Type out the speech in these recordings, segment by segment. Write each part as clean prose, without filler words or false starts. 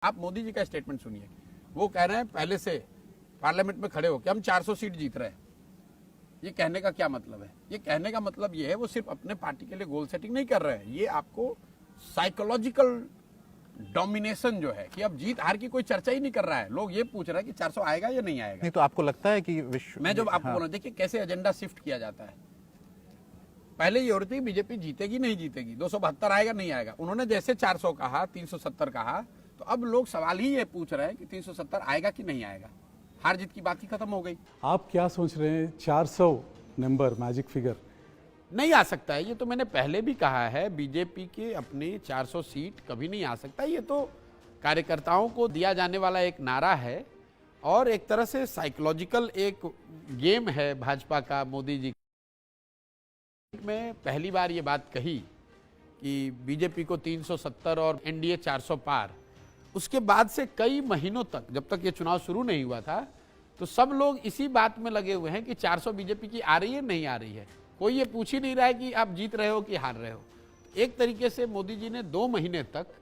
आप मोदी जी का स्टेटमेंट सुनिए, वो कह रहे हैं पहले से पार्लियामेंट में खड़े होकर हम 400 सीट जीत रहे हैं। ये कहने का क्या मतलब है? ये कहने का मतलब ये है वो सिर्फ अपने पार्टी के लिए गोल सेटिंग नहीं कर रहे हैं, ये आपको साइकोलॉजिकल डोमिनेशन जो है कि अब जीत हार की कोई चर्चा ही नहीं कर रहा है। लोग ये पूछ रहे हैं कि 400 आएगा या नहीं आएगा। नहीं तो आपको लगता है कि मैं जो आपको बोल रहा हूं, देखिए कैसे एजेंडा शिफ्ट किया जाता है। पहले ये हो रही थी बीजेपी जीतेगी नहीं जीतेगी, 272 आएगा नहीं आएगा। उन्होंने जैसे 400 कहा, 370 कहा, तो अब लोग सवाल ही ये पूछ रहे हैं कि 370 आएगा कि नहीं आएगा। हार जीत की बात ही खत्म हो गई। आप क्या सोच रहे हैं 400 नंबर मैजिक फिगर नहीं आ सकता है। ये तो मैंने पहले भी कहा है, बीजेपी के अपने 400 सीट कभी नहीं आ सकता। ये तो कार्यकर्ताओं को दिया जाने वाला एक नारा है और एक तरह से साइकोलॉजिकल एक गेम है भाजपा का। मोदी जी में पहली बार ये बात कही कि बीजेपी को 370 और एनडीए 400 पार। उसके बाद से कई महीनों तक, जब तक ये चुनाव शुरू नहीं हुआ था, तो सब लोग इसी बात में लगे हुए हैं कि 400 बीजेपी की आ रही है नहीं आ रही है। कोई ये पूछ ही नहीं रहा है कि आप जीत रहे हो कि हार रहे हो। एक तरीके से मोदी जी ने 2 महीने तक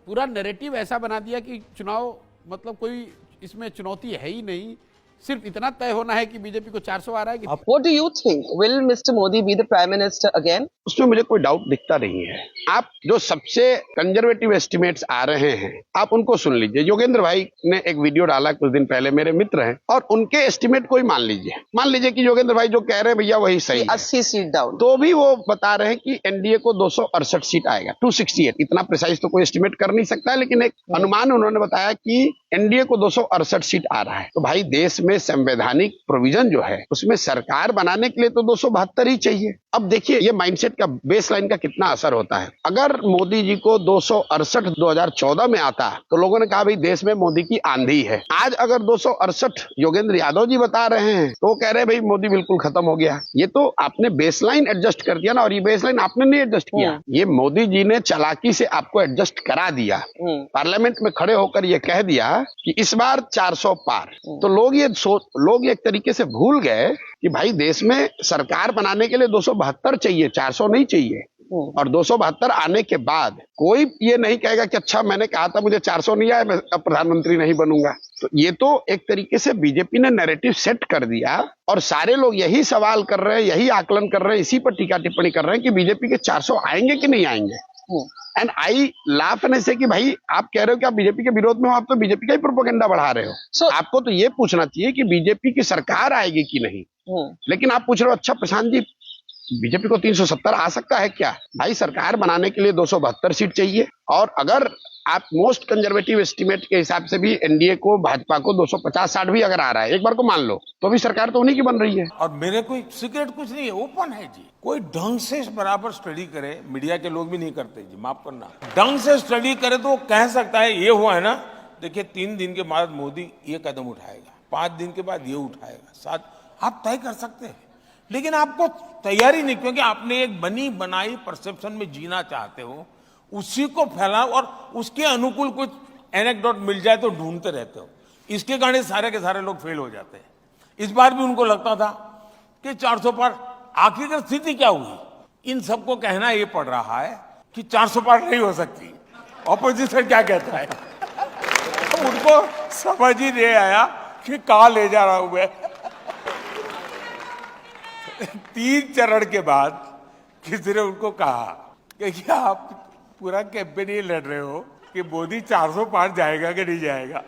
पूरा नैरेटिव ऐसा बना दिया कि चुनाव मतलब कोई इसमें चुनौती है ही नहीं, सिर्फ इतना तय होना है कि बीजेपी को 400 आ रहा है कि What do you think? Will Mr. Modi be the Prime Minister again? उसमें मुझे कोई डाउट दिखता नहीं है। आप जो सबसे कंजर्वेटिव एस्टिमेट्स आ रहे हैं आप उनको सुन लीजिए। योगेंद्र भाई ने एक वीडियो डाला कुछ दिन पहले, मेरे मित्र हैं, और उनके एस्टिमेट को ही मान लीजिए कि योगेंद्र भाई जो कह रहे हैं भैया वही सही है। 80 सीट डाउन। तो भी वो बता रहे हैं कि एनडीए को 268 सीट आएगा, 268। इतना प्रिसाइज तो कोई एस्टिमेट कर नहीं सकता है, लेकिन एक अनुमान उन्होंने बताया कि एनडीए को 268 सीट आ रहा है। तो भाई देश में संवैधानिक प्रोविजन जो है उसमें सरकार बनाने के लिए तो 272 ही चाहिए। अब देखिए ये माइंडसेट का, बेसलाइन का कितना असर होता है। अगर मोदी जी को 268 2014 में आता तो लोगों ने कहा भाई देश में मोदी की आंधी है। आज अगर 268 योगेंद्र यादव जी बता रहे हैं तो वो कह रहे हैं भाई मोदी बिल्कुल खत्म हो गया। ये तो आपने बेसलाइन एडजस्ट कर दिया ना, और ये बेसलाइन आपने नहीं एडजस्ट किया, ये मोदी जी ने चालाकी से आपको एडजस्ट करा दिया। पार्लियामेंट में खड़े होकर ये कह दिया कि इस बार 400 पार। तो लोग एक तरीके से भूल गए कि भाई देश में सरकार बनाने के लिए 272 चाहिए, 400 नहीं चाहिए। और 272 आने के बाद कोई ये नहीं कहेगा कि अच्छा मैंने कहा था मुझे 400 नहीं आया, मैं अब प्रधानमंत्री नहीं बनूंगा। तो ये तो एक तरीके से बीजेपी ने नैरेटिव सेट कर दिया और सारे लोग यही सवाल कर रहे हैं, यही आकलन कर रहे हैं, इसी पर टीका टिप्पणी कर रहे हैं कि बीजेपी के 400 आएंगे कि नहीं आएंगे। एंड आई लाफ एंड से कि भाई आप कह रहे हो कि आप बीजेपी के विरोध में हो, आप तो बीजेपी का ही प्रोपेगेंडा बढ़ा रहे हो। आपको तो ये पूछना चाहिए कि बीजेपी की सरकार आएगी कि नहीं। लेकिन आप पूछ रहे हो अच्छा प्रशांत जी बीजेपी को 370 आ सकता है क्या? भाई सरकार बनाने के लिए 272 सीट चाहिए, और अगर आप मोस्ट कंजर्वेटिव एस्टिमेट के हिसाब से भी एनडीए को, भाजपा को 250-60 भी अगर आ रहा है, एक बार को मान लो, तो भी सरकार तो उन्हीं की बन रही है। और मेरे कोई सीक्रेट कुछ नहीं है, ओपन है जी। कोई ढंग से बराबर स्टडी करे, मीडिया के लोग भी नहीं करते जी, माफ करना। ढंग से स्टडी करे तो वो कह सकता है ये हुआ है ना, देखिए 3 दिन के बाद मोदी ये कदम उठाएगा, 5 दिन के बाद ये उठाएगा, 7 आप तय कर सकते हैं। लेकिन आपको तैयारी नहीं, क्योंकि आपने एक बनी बनाई परसेप्शन में जीना चाहते हो, उसी को फैलाओ और उसके अनुकूल कुछ एनेक्डोट मिल जाए तो ढूंढते रहते हो। इसके कारण सारे के सारे लोग फेल हो जाते हैं। इस बार भी उनको लगता था कि 400 पर, आखिरकार स्थिति क्या हुई? इन सबको कहना ये पड़ रहा है कि 400 पार नहीं हो सकती। ऑपोजिशन क्या कहता है तो उनको समझ ही नहीं आया कि कहां ले जा रहा हूं मैं। 3 चरण के बाद किसी ने उनको कहा कि आप पूरा कैंपेन ये लड़ रहे हो कि मोदी 400 पार जाएगा कि नहीं जाएगा।